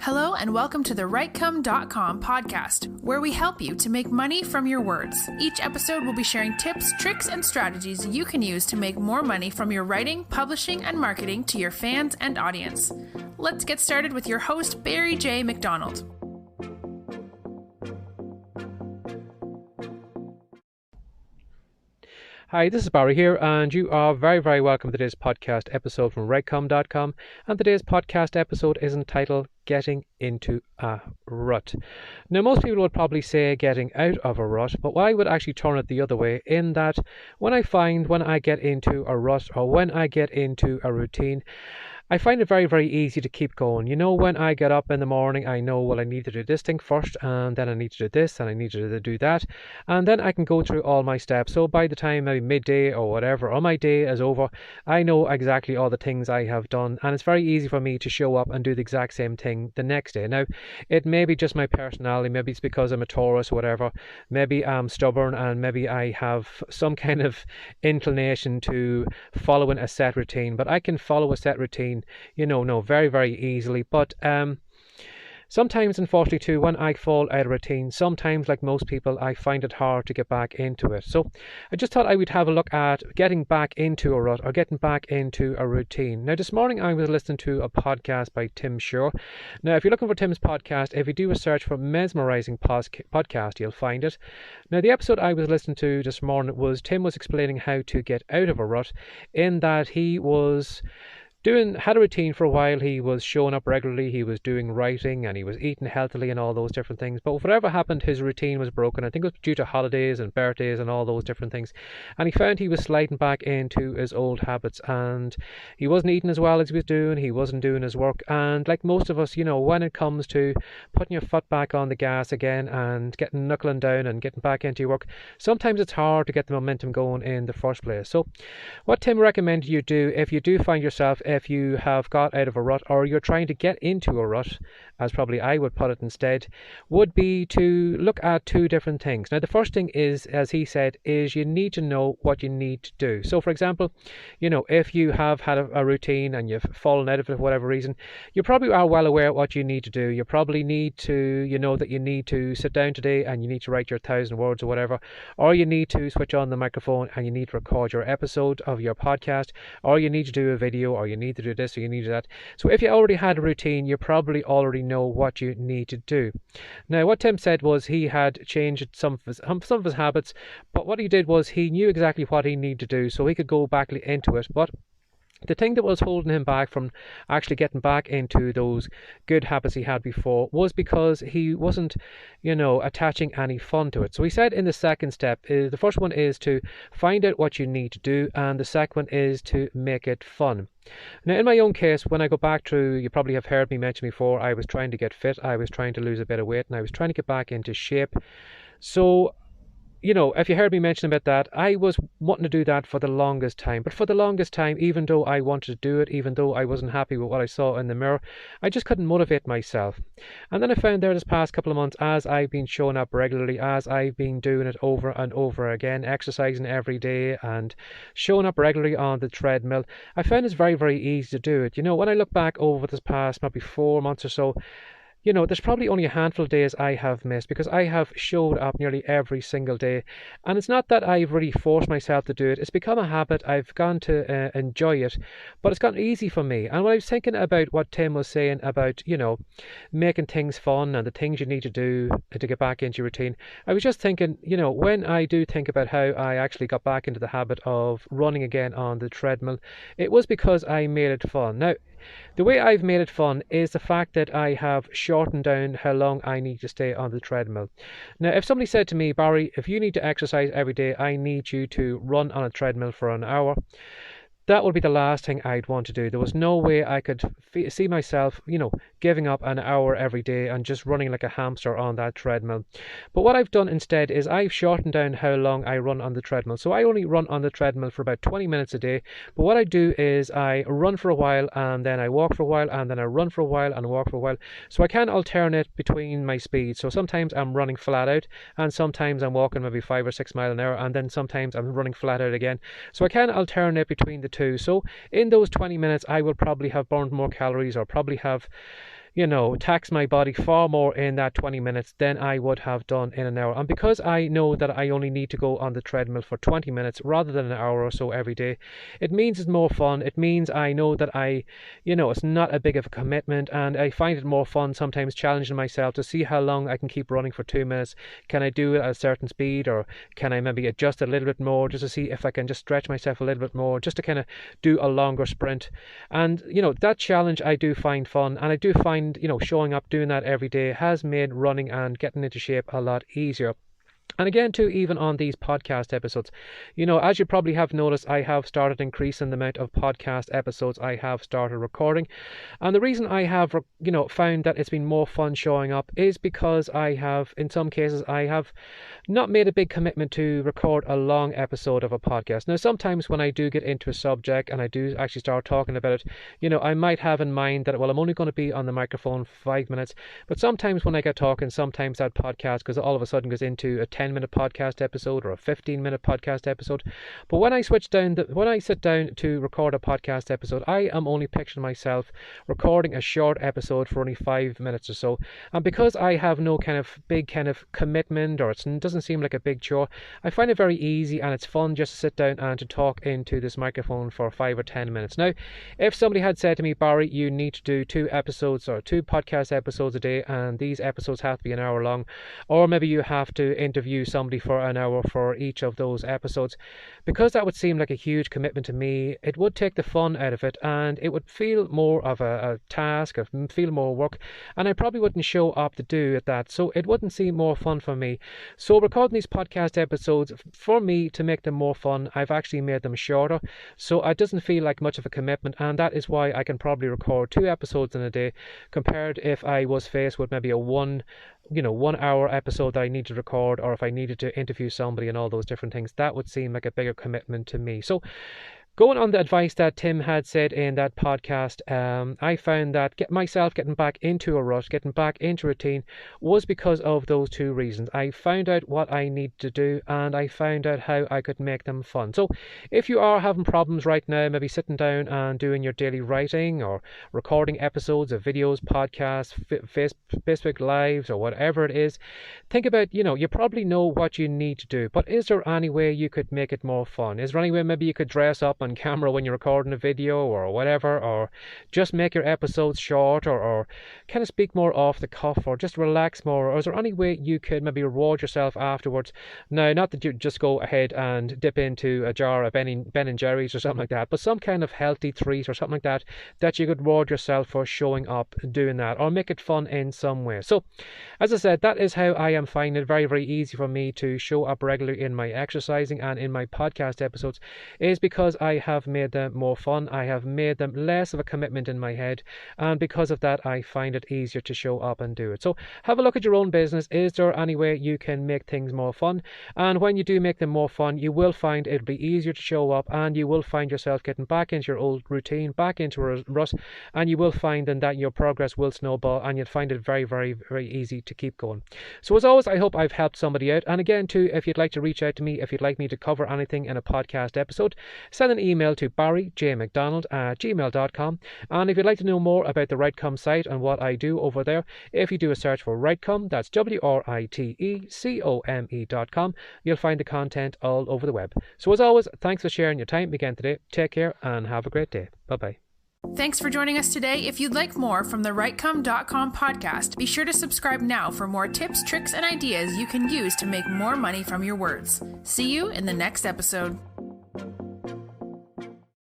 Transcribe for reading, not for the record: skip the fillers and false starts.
Hello and welcome to the WriteCome.com podcast, where we help you to make money from your words. Each episode will be sharing tips, tricks, and strategies you can use to make more money from your writing, publishing, and marketing to your fans and audience. Let's get started with your host, Barry J. McDonald. Hi, this is Barry here, and you are very, very welcome to today's podcast episode from WriteCome.com. And today's podcast episode is entitled Getting Into a Rut. Now, most people would probably say getting out of a rut, but I would actually turn it the other way, in that when I get into a rut or when I get into a routine, I find it very, very easy to keep going. You know, when I get up in the morning, I know, well, I need to do this thing first, and then I need to do this, and I need to do that, and then I can go through all my steps. So by the time maybe midday or whatever, or my day is over, I know exactly all the things I have done, and it's very easy for me to show up and do the exact same thing the next day. Now, it may be just my personality, maybe it's because I'm a Taurus or whatever, maybe I'm stubborn, and maybe I have some kind of inclination to following a set routine, but I can follow a set routine very, very easily. But sometimes, unfortunately, too, when I fall out of routine, sometimes, like most people, I find it hard to get back into it. So I just thought I would have a look at getting back into a rut or getting back into a routine. Now, this morning I was listening to a podcast by Tim Shore. Now, if you're looking for Tim's podcast, if you do a search for Mesmerizing Podcast, you'll find it. Now, the episode I was listening to this morning was Tim was explaining how to get out of a rut, in that he had a routine for a while. He was showing up regularly, he was doing writing, and he was eating healthily and all those different things. But whatever happened, his routine was broken. I think it was due to holidays and birthdays and all those different things. And he found he was sliding back into his old habits, and he wasn't eating as well as he was doing, he wasn't doing his work. And like most of us, when it comes to putting your foot back on the gas again and knuckling down and getting back into your work, sometimes it's hard to get the momentum going in the first place. So what Tim recommended you do, if you do find yourself, if you have got out of a rut or you're trying to get into a rut, as probably I would put it instead, would be to look at two different things. Now, the first thing is, as he said, is you need to know what you need to do. So, for example, if you have had a routine and you've fallen out of it for whatever reason, you probably are well aware of what you need to do. You probably need to, that you need to sit down today and you need to write your 1,000 words or whatever, or you need to switch on the microphone and you need to record your episode of your podcast, or you need to do a video, or you need to do this or you need to do that. So if you already had a routine, you probably already know what you need to do. Now, what Tim said was he had changed some of his habits, but what he did was he knew exactly what he needed to do, so he could go back into it. But the thing that was holding him back from actually getting back into those good habits he had before was because he wasn't, attaching any fun to it. So he said in the second step, the first one is to find out what you need to do, and the second one is to make it fun. Now, in my own case, when I go back through, you probably have heard me mention before, I was trying to get fit, I was trying to lose a bit of weight, and I was trying to get back into shape. So if you heard me mention about that, I was wanting to do that for the longest time. But for the longest time, even though I wanted to do it, even though I wasn't happy with what I saw in the mirror, I just couldn't motivate myself. And then I found there this past couple of months, as I've been showing up regularly, as I've been doing it over and over again, exercising every day and showing up regularly on the treadmill, I found it's very, very easy to do it. When I look back over this past maybe 4 months or so, there's probably only a handful of days I have missed, because I have showed up nearly every single day. And it's not that I've really forced myself to do it. It's become a habit. I've gone to enjoy it, but it's gotten easy for me. And when I was thinking about what Tim was saying about, making things fun and the things you need to do to get back into your routine, I was just thinking, when I do think about how I actually got back into the habit of running again on the treadmill, it was because I made it fun. Now, the way I've made it fun is the fact that I have shortened down how long I need to stay on the treadmill. Now, if somebody said to me, Barry, if you need to exercise every day, I need you to run on a treadmill for an hour, that would be the last thing I'd want to do. There was no way I could see myself, giving up an hour every day and just running like a hamster on that treadmill. But what I've done instead is I've shortened down how long I run on the treadmill. So I only run on the treadmill for about 20 minutes a day. But what I do is I run for a while and then I walk for a while and then I run for a while and walk for a while. So I can alternate between my speeds. So sometimes I'm running flat out and sometimes I'm walking maybe 5 or 6 miles an hour, and then sometimes I'm running flat out again. So I can alternate between the two. So in those 20 minutes I will probably have burned more calories, or probably have tax my body far more in that 20 minutes than I would have done in an hour. And because I know that I only need to go on the treadmill for 20 minutes rather than an hour or so every day, it means it's more fun. It means I know that it's not a big of a commitment, and I find it more fun sometimes challenging myself to see how long I can keep running for 2 minutes. Can I do it at a certain speed, or can I maybe adjust a little bit more just to see if I can just stretch myself a little bit more, just to kind of do a longer sprint. And that challenge I do find fun, and I do find showing up doing that every day has made running and getting into shape a lot easier. And again, too, even on these podcast episodes, as you probably have noticed, I have started increasing the amount of podcast episodes I have started recording. And the reason I have, found that it's been more fun showing up is because in some cases, I have not made a big commitment to record a long episode of a podcast. Now, sometimes when I do get into a subject and I do actually start talking about it, I might have in mind that, I'm only going to be on the microphone for 5 minutes. But sometimes when I get talking, sometimes that podcast all of a sudden goes into a 10-minute podcast episode or a 15-minute podcast episode. But when I sit down to record a podcast episode, I am only picturing myself recording a short episode for only 5 minutes or so. And because I have no kind of big kind of commitment, or it doesn't seem like a big chore, I find it very easy and it's fun just to sit down and to talk into this microphone for 5 or 10 minutes. Now, if somebody had said to me, Barry, you need to do 2 podcast episodes a day, and these episodes have to be an hour long, or maybe you have to interview somebody for an hour for each of those episodes, because that would seem like a huge commitment to me, it would take the fun out of it, and it would feel more of a task, feel more work, and I probably wouldn't show up to do that, so it wouldn't seem more fun for me. So recording these podcast episodes, for me, to make them more fun, I've actually made them shorter, so it doesn't feel like much of a commitment, and that is why I can probably record 2 episodes in a day, compared if I was faced with maybe a 1 hour episode that I need to record, or if I needed to interview somebody and all those different things. That would seem like a bigger commitment to me. So going on the advice that Tim had said in that podcast, I found that getting back into a rut, getting back into routine, was because of those 2 reasons. I found out what I need to do, and I found out how I could make them fun. So if you are having problems right now, maybe sitting down and doing your daily writing or recording episodes of videos, podcasts, Facebook Lives, or whatever it is, think about, you probably know what you need to do, but is there any way you could make it more fun? Is there any way maybe you could dress up on camera when you're recording a video or whatever, or just make your episodes short, or kind of speak more off the cuff, or just relax more? Or is there any way you could maybe reward yourself afterwards? Now, not that you just go ahead and dip into a jar of Ben and Jerry's or something like that, but some kind of healthy treat or something like that you could reward yourself for showing up doing that, or make it fun in some way. So as I said, that is how I am finding it very, very easy for me to show up regularly in my exercising and in my podcast episodes, is because I have made them more fun. I have made them less of a commitment in my head, and because of that, I find it easier to show up and do it. So have a look at your own business. Is there any way you can make things more fun? And when you do make them more fun, you will find it'll be easier to show up, and you will find yourself getting back into your old routine, back into a rut, and you will find then that your progress will snowball, and you'll find it very, very, very easy to keep going. So as always, I hope I've helped somebody out. And again, too, if you'd like to reach out to me, if you'd like me to cover anything in a podcast episode, send an email to barryjmcdonald@gmail.com. And if you'd like to know more about the Rightcome site and what I do over there, if you do a search for Rightcome, that's WRITECOME.com, you'll find the content all over the web. So as always, thanks for sharing your time again today. Take care and have a great day. Bye-bye. Thanks for joining us today. If you'd like more from the Rightcome.com podcast, be sure to subscribe now for more tips, tricks, and ideas you can use to make more money from your words. See you in the next episode.